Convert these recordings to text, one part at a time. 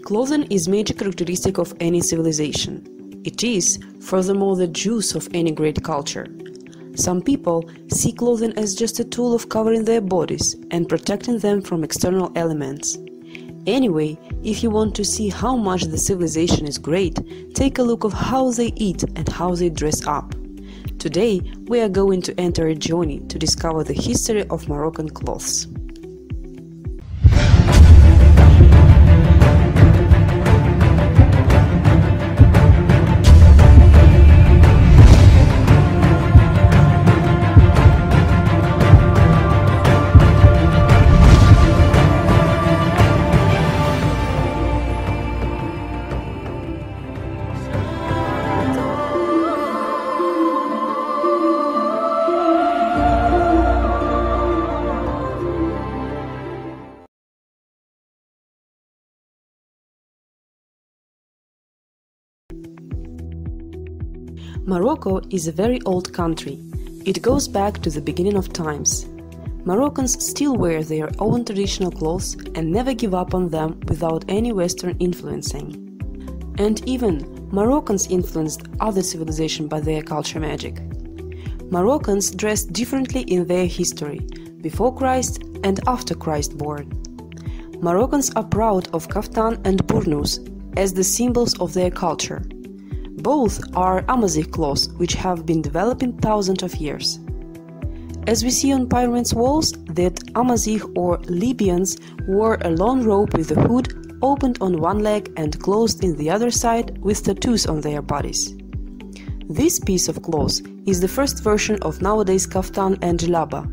Clothing is major characteristic of any civilization. It is, furthermore, the juice of any great culture. Some people see clothing as just a tool of covering their bodies and protecting them from external elements. Anyway, if you want to see how much the civilization is great, take a look of how they eat and how they dress up. Today, we are going to enter a journey to discover the history of Moroccan clothes. Morocco is a very old country. It goes back to the beginning of times. Moroccans still wear their own traditional clothes and never give up on them without any Western influencing. And even Moroccans influenced other civilizations by their culture magic. Moroccans dressed differently in their history, before Christ and after Christ born. Moroccans are proud of kaftan and burnous as the symbols of their culture. Both are Amazigh cloths which have been developing thousands of years. As we see on pyramids' walls, that Amazigh or Libyans wore a long robe with a hood opened on one leg and closed in the other side with tattoos on their bodies. This piece of cloth is the first version of nowadays kaftan and djellaba.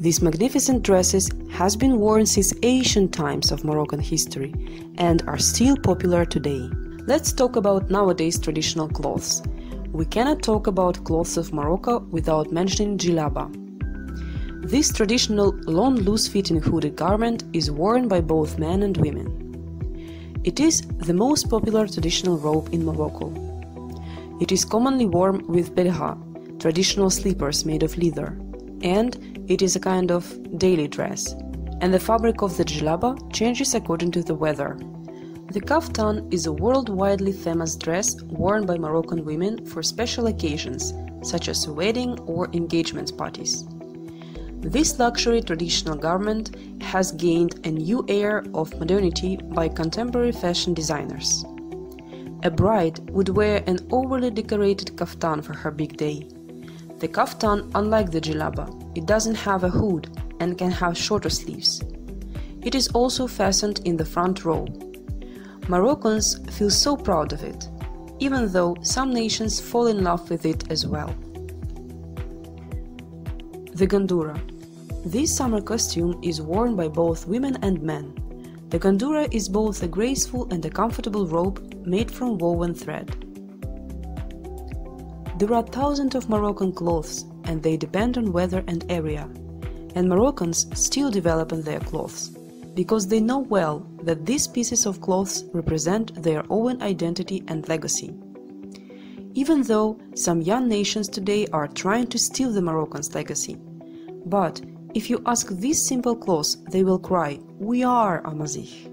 These magnificent dresses has been worn since ancient times of Moroccan history and are still popular today. Let's talk about nowadays traditional clothes. We cannot talk about clothes of Morocco without mentioning djellaba. This traditional long loose-fitting hooded garment is worn by both men and women. It is the most popular traditional robe in Morocco. It is commonly worn with belha, traditional slippers made of leather, and it is a kind of daily dress, and the fabric of the djellaba changes according to the weather. The kaftan is a worldwide famous dress worn by Moroccan women for special occasions, such as a wedding or engagement parties. This luxury traditional garment has gained a new air of modernity by contemporary fashion designers. A bride would wear an overly decorated kaftan for her big day. The kaftan, unlike the djellaba, it doesn't have a hood and can have shorter sleeves. It is also fastened in the front row. Moroccans feel so proud of it, even though some nations fall in love with it as well. The gandura. This summer costume is worn by both women and men. The gandura is both a graceful and a comfortable robe made from woven thread. There are thousands of Moroccan clothes, and they depend on weather and area. And Moroccans still develop in their clothes, because they know well that these pieces of clothes represent their own identity and legacy. Even though some young nations today are trying to steal the Moroccans' legacy. But if you ask these simple clothes, they will cry, "We are Amazigh."